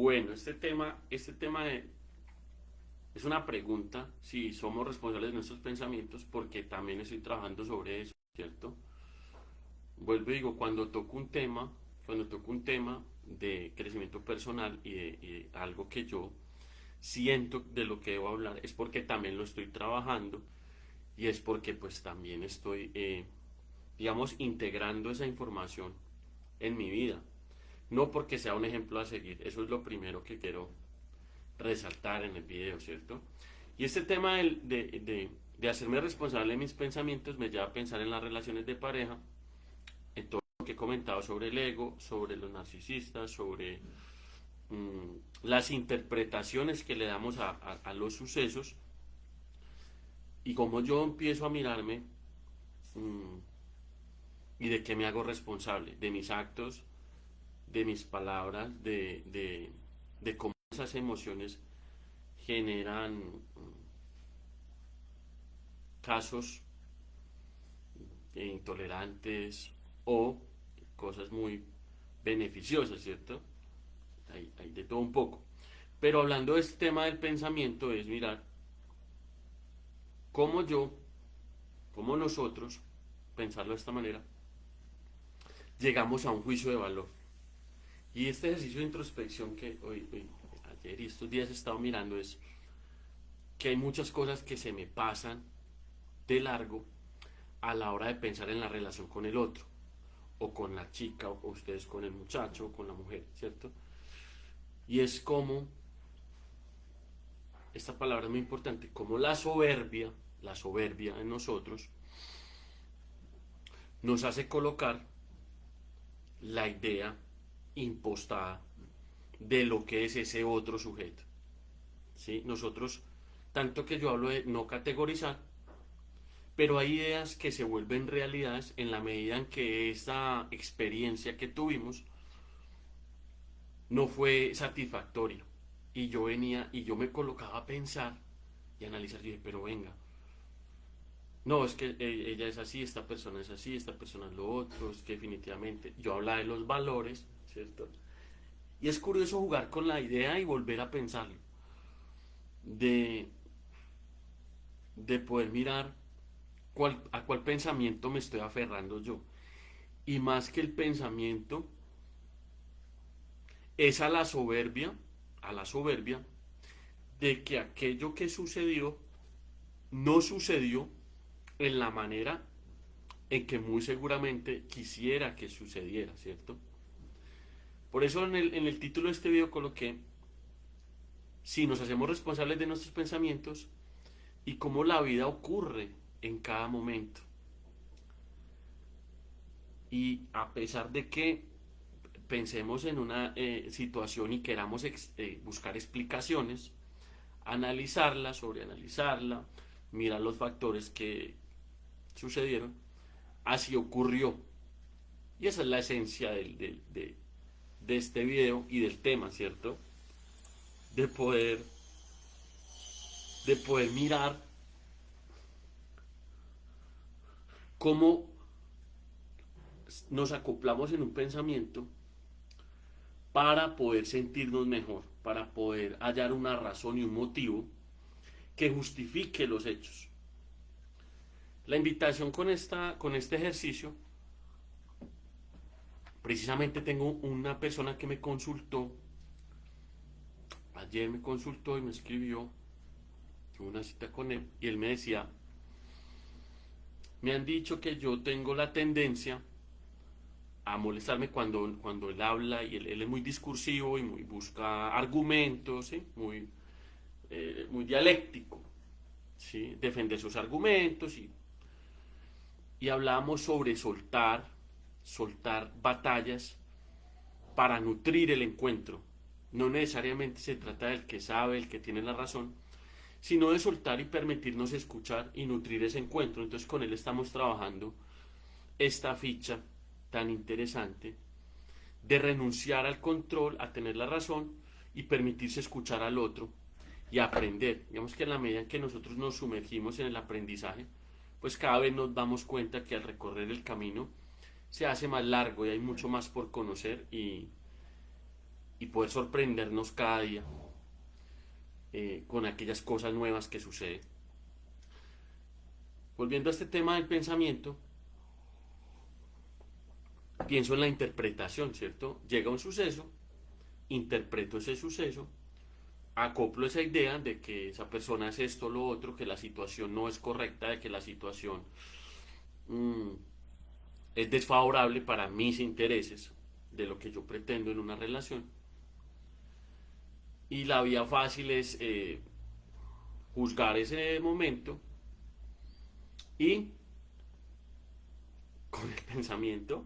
Bueno, es una pregunta si somos responsables de nuestros pensamientos, porque también estoy trabajando sobre eso, ¿cierto? Vuelvo y digo, cuando toco un tema de crecimiento personal y de algo que yo siento de lo que debo hablar, es porque también lo estoy trabajando y es porque pues también estoy, digamos, integrando esa información en mi vida. No porque sea un ejemplo a seguir, eso es lo primero que quiero resaltar en el video, ¿cierto? Y este tema de hacerme responsable de mis pensamientos me lleva a pensar en las relaciones de pareja, en todo lo que he comentado sobre el ego, sobre los narcisistas, sobre las interpretaciones que le damos a los sucesos y cómo yo empiezo a mirarme mmm, y de qué me hago responsable, de mis actos, de mis palabras, de cómo esas emociones generan casos intolerantes o cosas muy beneficiosas, ¿cierto? Hay de todo un poco. Pero hablando de este tema del pensamiento es mirar cómo yo, cómo nosotros, pensarlo de esta manera, llegamos a un juicio de valor. Y este ejercicio de introspección que ayer y estos días he estado mirando es que hay muchas cosas que se me pasan de largo a la hora de pensar en la relación con el otro, o con la chica, o ustedes con el muchacho, o con la mujer, ¿cierto? Y es como, esta palabra es muy importante, como la soberbia en nosotros, nos hace colocar la idea impostada de lo que es ese otro sujeto. ¿Sí? Nosotros, tanto que yo hablo de no categorizar, pero hay ideas que se vuelven realidades en la medida en que esa experiencia que tuvimos no fue satisfactoria. Y yo venía y yo me colocaba a pensar y analizar, y dije, pero venga, no, es que ella es así, esta persona es así, esta persona es lo otro, es que definitivamente yo hablaba de los valores, ¿cierto? Y es curioso jugar con la idea y volver a pensarlo, de, de poder mirar a cuál pensamiento me estoy aferrando yo. Y más que el pensamiento, es a la soberbia de que aquello que sucedió no sucedió en la manera en que muy seguramente quisiera que sucediera, ¿cierto? Por eso en el título de este video coloqué, si nos hacemos responsables de nuestros pensamientos y cómo la vida ocurre en cada momento. Y a pesar de que pensemos en una situación y queramos buscar explicaciones, analizarla, sobreanalizarla, mirar los factores que sucedieron, así ocurrió. Y esa es la esencia de este video y del tema, ¿cierto? De poder, de poder mirar cómo nos acoplamos en un pensamiento para poder sentirnos mejor, para poder hallar una razón y un motivo que justifique los hechos. La invitación con este ejercicio, precisamente tengo una persona que me consultó, ayer me consultó y me escribió, tuve una cita con él y él me decía, me han dicho que yo tengo la tendencia a molestarme cuando él habla y él es muy discursivo y muy busca argumentos, ¿sí? Muy dialéctico, ¿sí? Defender sus argumentos y hablábamos sobre soltar batallas para nutrir el encuentro. No necesariamente se trata del que sabe, el que tiene la razón, sino de soltar y permitirnos escuchar y nutrir ese encuentro. Entonces con él estamos trabajando esta ficha tan interesante de renunciar al control, a tener la razón y permitirse escuchar al otro y aprender. Digamos que en la medida en que nosotros nos sumergimos en el aprendizaje, pues cada vez nos damos cuenta que al recorrer el camino se hace más largo y hay mucho más por conocer y poder sorprendernos cada día con aquellas cosas nuevas que suceden. Volviendo a este tema del pensamiento, pienso en la interpretación, ¿cierto? Llega un suceso, interpreto ese suceso, acoplo esa idea de que esa persona es esto o lo otro, que la situación no es correcta, de que la situación mmm, es desfavorable para mis intereses, de lo que yo pretendo en una relación. Y la vía fácil es juzgar ese momento y con el pensamiento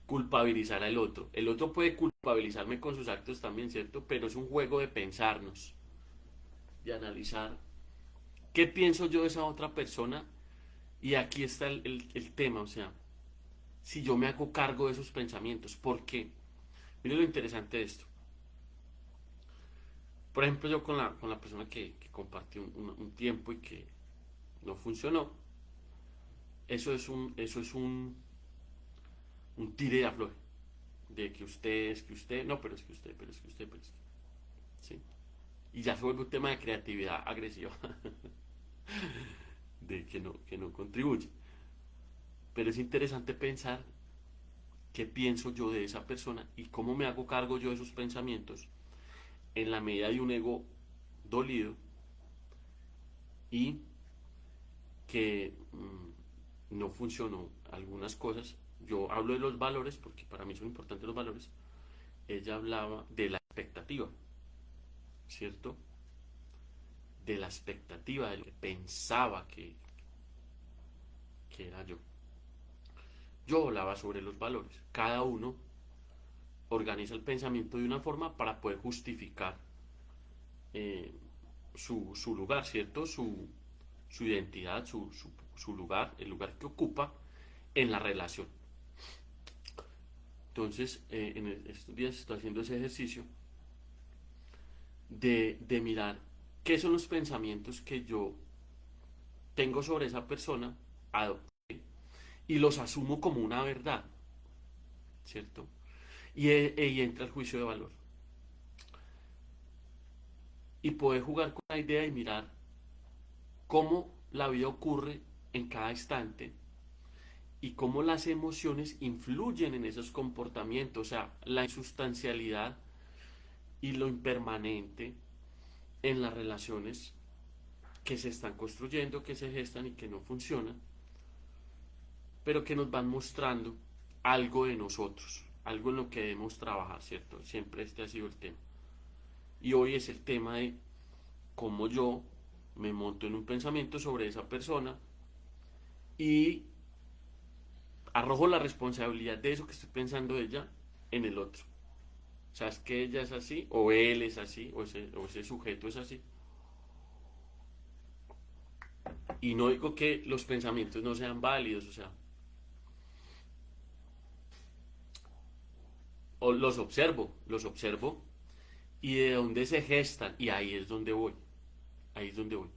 culpabilizar al otro. El otro puede culpabilizarme con sus actos también, ¿cierto? Pero es un juego de pensarnos, de analizar qué pienso yo de esa otra persona. Y aquí está el tema, o sea, si yo me hago cargo de esos pensamientos, ¿por qué? Mire lo interesante de esto. Por ejemplo, yo con la persona que compartí un tiempo y que no funcionó, eso es un tire de afloje. De que usted, no, pero es que usted, pero es que usted, pero es que. ¿Sí? Y ya se vuelve un tema de creatividad agresiva, de que no contribuye. Pero es interesante pensar qué pienso yo de esa persona y cómo me hago cargo yo de esos pensamientos en la medida de un ego dolido y que no funcionó algunas cosas. Yo hablo de los valores porque para mí son importantes los valores. Ella hablaba de la expectativa, ¿cierto? De la expectativa, de lo que pensaba que era yo. Yo hablaba sobre los valores. Cada uno organiza el pensamiento de una forma para poder justificar eh, su lugar, ¿cierto? Su identidad, su lugar, el lugar que ocupa en la relación. Entonces, en estos días estoy haciendo ese ejercicio de mirar qué son los pensamientos que yo tengo sobre esa persona, adopté, y los asumo como una verdad, ¿cierto? Y entra el juicio de valor. Y poder jugar con la idea y mirar cómo la vida ocurre en cada instante y cómo las emociones influyen en esos comportamientos, o sea, la insustancialidad y lo impermanente en las relaciones que se están construyendo, que se gestan y que no funcionan, pero que nos van mostrando algo de nosotros, algo en lo que debemos trabajar, ¿cierto? Siempre este ha sido el tema. Y hoy es el tema de cómo yo me monto en un pensamiento sobre esa persona y arrojo la responsabilidad de eso que estoy pensando de ella en el otro. O sea, es que ella es así, o él es así, o ese sujeto es así. Y no digo que los pensamientos no sean válidos, o sea, o los observo y de dónde se gestan, y ahí es donde voy, ahí es donde voy.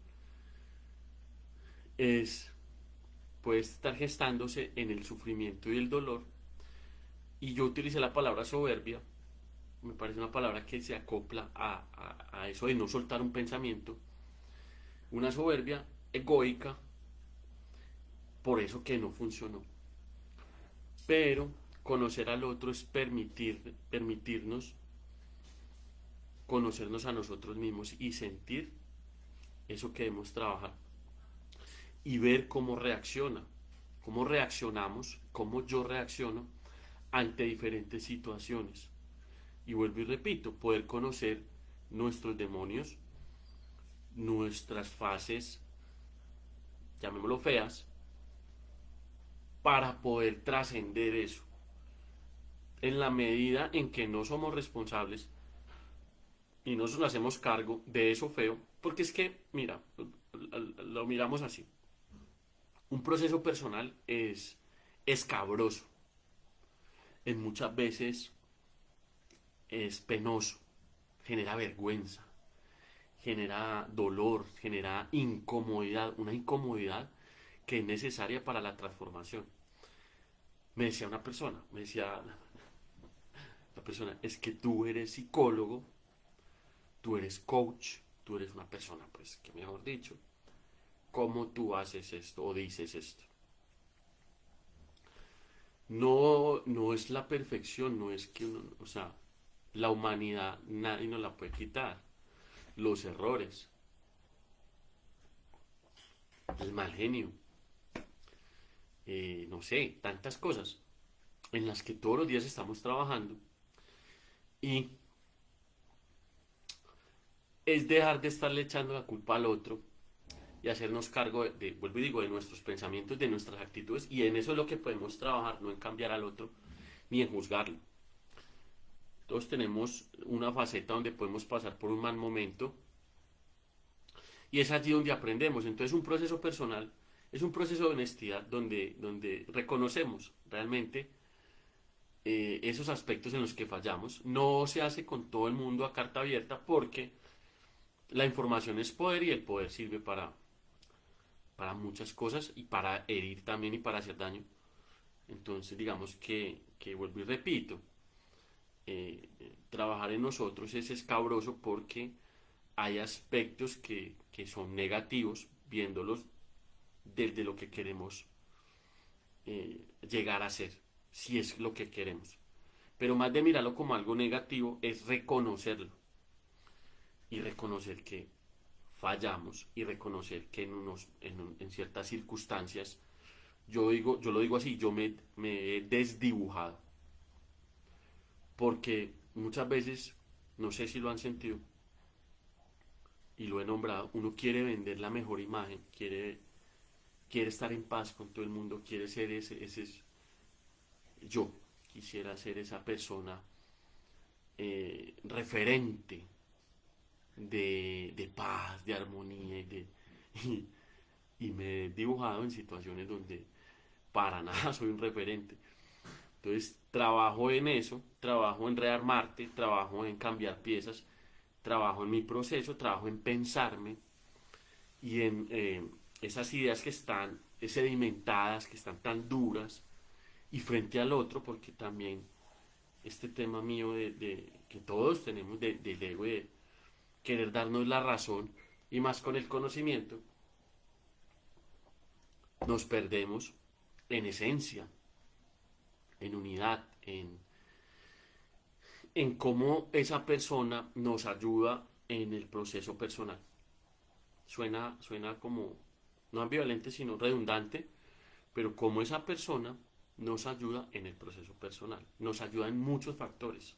Es, puede estar gestándose en el sufrimiento y el dolor, y yo utilicé la palabra soberbia, me parece una palabra que se acopla a eso de no soltar un pensamiento, una soberbia egoica, por eso que no funcionó. Pero conocer al otro es permitirnos conocernos a nosotros mismos y sentir eso que debemos trabajar y ver cómo reaccionamos, cómo yo reacciono ante diferentes situaciones. Y vuelvo y repito, poder conocer nuestros demonios, nuestras fases, llamémoslo feas, para poder trascender eso. En la medida en que no somos responsables y no nos hacemos cargo de eso feo, porque es que, mira, lo miramos así. Un proceso personal es escabroso, en muchas veces es penoso, genera vergüenza, genera dolor, genera incomodidad, una incomodidad que es necesaria para la transformación. Me decía una persona, me decía, La persona, es que tú eres psicólogo, tú eres coach, tú eres una persona, pues, que mejor dicho, ¿cómo tú haces esto o dices esto? No, no es la perfección, no es que uno, o sea, la humanidad nadie nos la puede quitar. Los errores, el mal genio, no sé, tantas cosas en las que todos los días estamos trabajando y es dejar de estarle echando la culpa al otro y hacernos cargo vuelvo y digo, de nuestros pensamientos, de nuestras actitudes y en eso es lo que podemos trabajar, no en cambiar al otro ni en juzgarlo. Todos tenemos una faceta donde podemos pasar por un mal momento y es allí donde aprendemos. Entonces un proceso personal es un proceso de honestidad donde reconocemos realmente esos aspectos en los que fallamos. No se hace con todo el mundo a carta abierta porque la información es poder y el poder sirve para muchas cosas y para herir también y para hacer daño. Entonces digamos que vuelvo y repito, trabajar en nosotros es escabroso porque hay aspectos que son negativos viéndolos desde lo que queremos llegar a ser, si es lo que queremos. Pero más de mirarlo como algo negativo es reconocerlo y reconocer que fallamos y reconocer que en ciertas circunstancias, yo lo digo así, me he desdibujado. Porque muchas veces, no sé si lo han sentido y lo he nombrado, uno quiere vender la mejor imagen, quiere estar en paz con todo el mundo, quiere ser ese yo, quisiera ser esa persona referente de paz, de armonía y, y me he dibujado en situaciones donde para nada soy un referente. Entonces trabajo en eso, trabajo en rearmarte, trabajo en cambiar piezas, trabajo en mi proceso, trabajo en pensarme y en esas ideas que están sedimentadas, que están tan duras y frente al otro, porque también este tema mío de que todos tenemos del ego de querer darnos la razón y más con el conocimiento, nos perdemos en esencia, en unidad, en cómo esa persona nos ayuda en el proceso personal. Suena como, no ambivalente, sino redundante, pero cómo esa persona nos ayuda en el proceso personal, nos ayuda en muchos factores.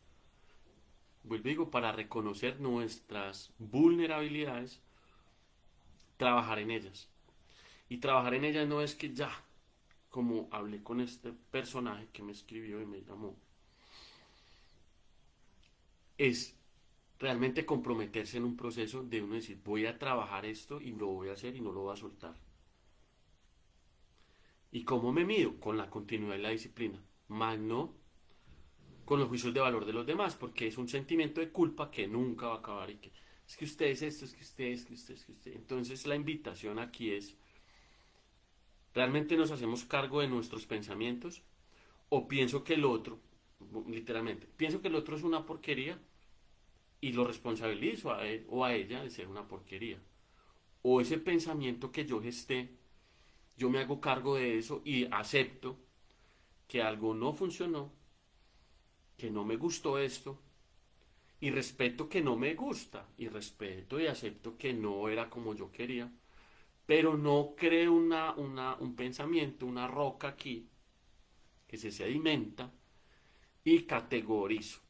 Vuelvo y digo, para reconocer nuestras vulnerabilidades, trabajar en ellas. Y trabajar en ellas no es que ya, como hablé con este personaje que me escribió y me llamó, es realmente comprometerse en un proceso de uno decir, voy a trabajar esto y lo voy a hacer y no lo voy a soltar. ¿Y cómo me mido? Con la continuidad y la disciplina, más no con los juicios de valor de los demás, porque es un sentimiento de culpa que nunca va a acabar y que es que usted es esto, es que usted, es que usted, es que usted. Entonces la invitación aquí es, ¿realmente nos hacemos cargo de nuestros pensamientos? ¿O pienso que el otro, literalmente, pienso que el otro es una porquería y lo responsabilizo a él o a ella de ser una porquería? ¿O ese pensamiento que yo gesté, yo me hago cargo de eso y acepto que algo no funcionó, que no me gustó esto, y respeto que no me gusta, y respeto y acepto que no era como yo quería, pero no creo un pensamiento, una roca aquí, que se sedimenta y categorizo.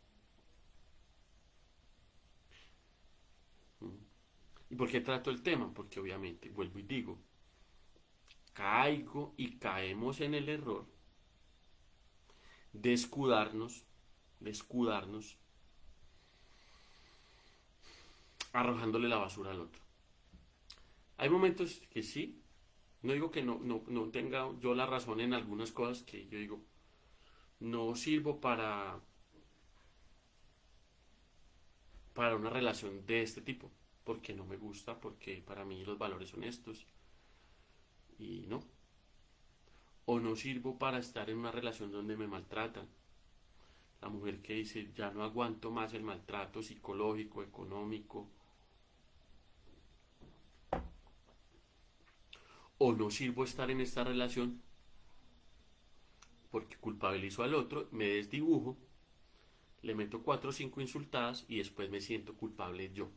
¿Y por qué trato el tema? Porque obviamente, vuelvo y digo, caigo y caemos en el error de escudarnos arrojándole la basura al otro. Hay momentos que sí, no digo que no tenga yo la razón en algunas cosas que yo digo, no sirvo para una relación de este tipo, porque no me gusta, porque para mí los valores son estos, y no. O no sirvo para estar en una relación donde me maltratan. La mujer que dice, ya no aguanto más el maltrato psicológico, económico, o no sirvo estar en esta relación porque culpabilizo al otro, me desdibujo, le meto 4 o 5 insultadas y después me siento culpable yo.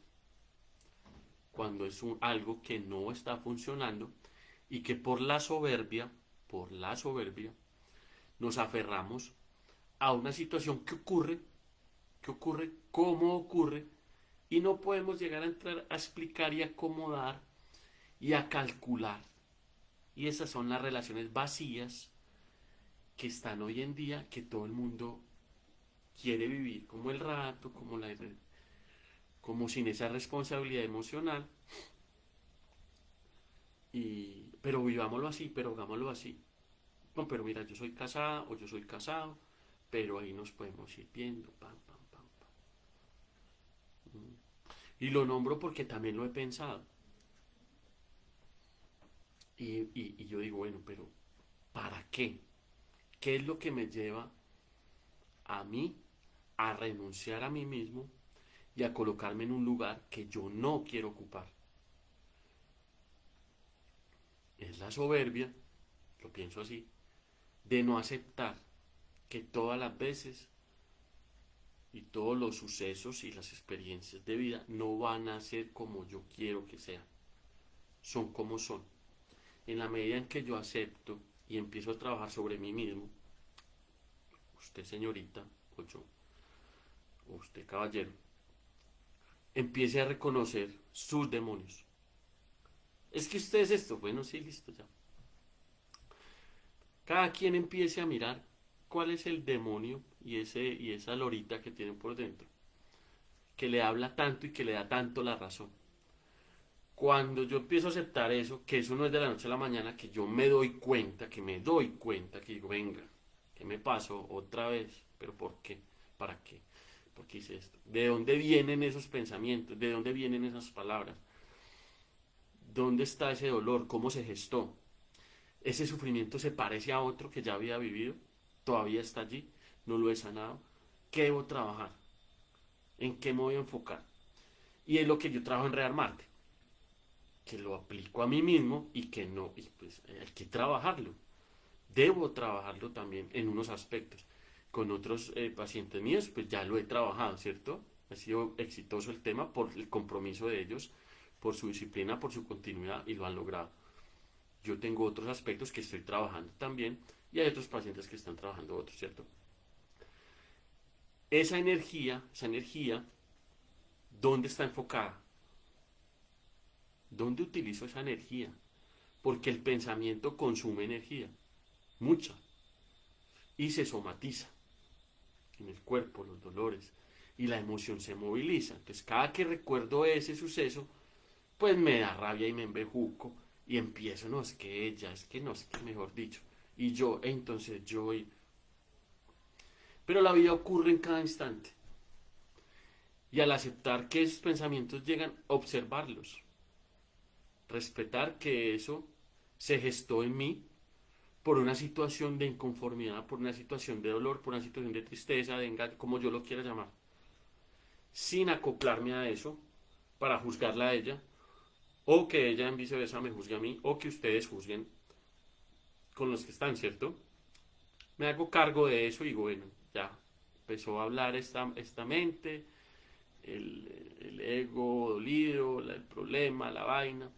Cuando es algo que no está funcionando y que por la soberbia, nos aferramos a una situación que ocurre, cómo ocurre, y no podemos llegar a entrar a explicar y acomodar y a calcular. Y esas son las relaciones vacías que están hoy en día, que todo el mundo quiere vivir como el rato, como sin esa responsabilidad emocional. Pero vivámoslo así, pero hagámoslo así. No, pero mira, yo soy casada o yo soy casado, pero ahí nos podemos ir viendo. Pam, pam, pam, pam. Y lo nombro porque también lo he pensado. Y yo digo, bueno, pero ¿para qué? ¿Qué es lo que me lleva a mí a renunciar a mí mismo y a colocarme en un lugar que yo no quiero ocupar? Es la soberbia, lo pienso así, de no aceptar que todas las veces y todos los sucesos y las experiencias de vida no van a ser como yo quiero que sean, son como son. En la medida en que yo acepto y empiezo a trabajar sobre mí mismo, usted señorita, o yo, o usted caballero, empiece a reconocer sus demonios. Es que usted es esto, bueno, sí, listo, ya. Cada quien empiece a mirar cuál es el demonio y esa lorita que tiene por dentro, que le habla tanto y que le da tanto la razón. Cuando yo empiezo a aceptar eso, que eso no es de la noche a la mañana, que yo me doy cuenta, que digo, venga, ¿qué me pasó otra vez? ¿Pero por qué? ¿Para qué? ¿Por qué hice esto? ¿De dónde vienen esos pensamientos? ¿De dónde vienen esas palabras? ¿Dónde está ese dolor? ¿Cómo se gestó? ¿Ese sufrimiento se parece a otro que ya había vivido? ¿Todavía está allí? ¿No lo he sanado? ¿Qué debo trabajar? ¿En qué me voy a enfocar? Y es lo que yo trabajo en Rearmarte, que lo aplico a mí mismo y que no, y pues hay que trabajarlo. Debo trabajarlo también en unos aspectos. Con otros pacientes míos, pues ya lo he trabajado, ¿cierto? Ha sido exitoso el tema por el compromiso de ellos, por su disciplina, por su continuidad y lo han logrado. Yo tengo otros aspectos que estoy trabajando también y hay otros pacientes que están trabajando otros, ¿cierto? Esa energía, ¿dónde está enfocada? ¿Dónde utilizo esa energía? Porque el pensamiento consume energía, mucha, y se somatiza en el cuerpo, los dolores, y la emoción se moviliza. Entonces, cada que recuerdo ese suceso, pues me da rabia y me embejuco, y empiezo, no, es que ella, es que no, es que mejor dicho, y yo, entonces yo, pero la vida ocurre en cada instante, y al aceptar que esos pensamientos llegan, observarlos, respetar que eso se gestó en mí por una situación de inconformidad, por una situación de dolor, por una situación de tristeza, de engaño, como yo lo quiera llamar, sin acoplarme a eso para juzgarla a ella, o que ella en viceversa me juzgue a mí, o que ustedes juzguen con los que están, ¿cierto? Me hago cargo de eso y digo, bueno, ya empezó a hablar esta mente, el ego dolido, el problema, la vaina.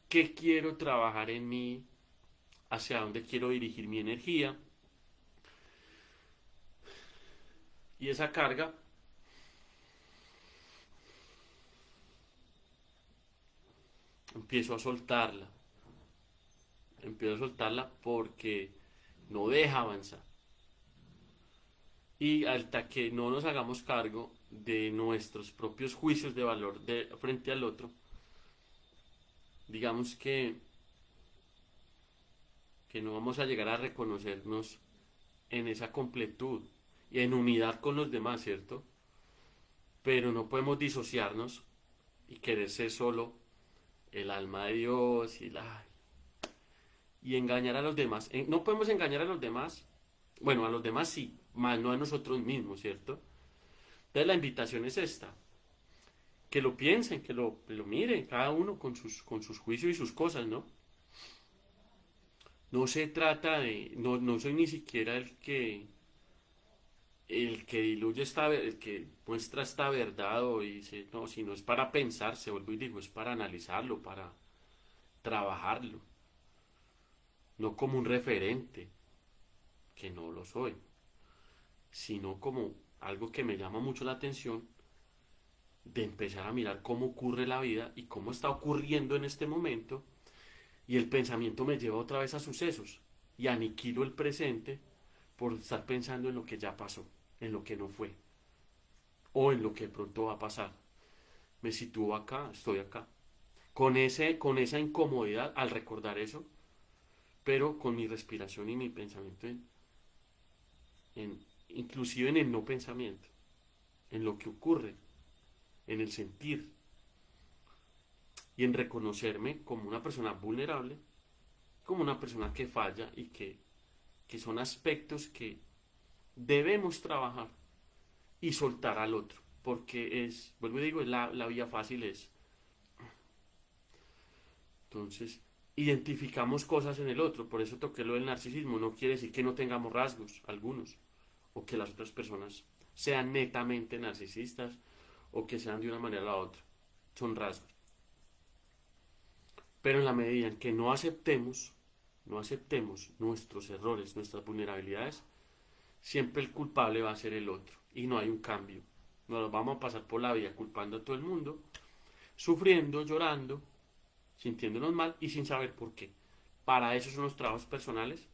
¿Qué quiero trabajar en mí? ¿Hacia dónde quiero dirigir mi energía? Y esa carga empiezo a soltarla. Empiezo a soltarla porque no deja avanzar. Y hasta que no nos hagamos cargo de nuestros propios juicios de valor frente al otro, digamos que no vamos a llegar a reconocernos en esa completud y en unidad con los demás, ¿cierto? Pero no podemos disociarnos y querer ser solo el alma de Dios y engañar a los demás. No podemos engañar a los demás. Bueno, a los demás sí, más no a nosotros mismos, ¿cierto? Entonces la invitación es esta, que lo piensen, que lo miren, cada uno con sus juicios y sus cosas, ¿no? No se trata de, no soy ni siquiera el que diluye el que muestra esta verdad o dice, no, sino es para pensar, se vuelvo y digo, es para analizarlo, para trabajarlo, no como un referente, que no lo soy, sino como algo que me llama mucho la atención de empezar a mirar cómo ocurre la vida y cómo está ocurriendo en este momento, y el pensamiento me lleva otra vez a sucesos y aniquilo el presente por estar pensando en lo que ya pasó, en lo que no fue o en lo que pronto va a pasar. Me sitúo acá, estoy acá. Con esa incomodidad al recordar eso, pero con mi respiración y mi pensamiento inclusive en el no pensamiento, en lo que ocurre, en el sentir y en reconocerme como una persona vulnerable, como una persona que falla y que son aspectos que debemos trabajar y soltar al otro, porque es, vuelvo y digo, la vía fácil es, entonces, identificamos cosas en el otro, por eso toqué lo del narcisismo, no quiere decir que no tengamos rasgos, algunos, o que las otras personas sean netamente narcisistas, o que sean de una manera u la otra, son rasgos. Pero en la medida en que no aceptemos nuestros errores, nuestras vulnerabilidades, siempre el culpable va a ser el otro, y no hay un cambio. Nos vamos a pasar por la vida culpando a todo el mundo, sufriendo, llorando, sintiéndonos mal y sin saber por qué. Para eso son los trabajos personales.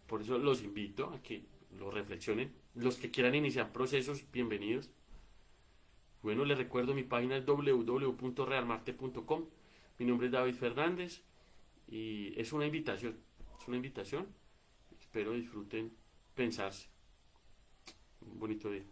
Por eso los invito a que lo reflexionen. Los que quieran iniciar procesos, bienvenidos. Bueno, les recuerdo mi página es www.realmarte.com. Mi nombre es David Fernández y es una invitación. Es una invitación. Espero disfruten pensarse. Un bonito día.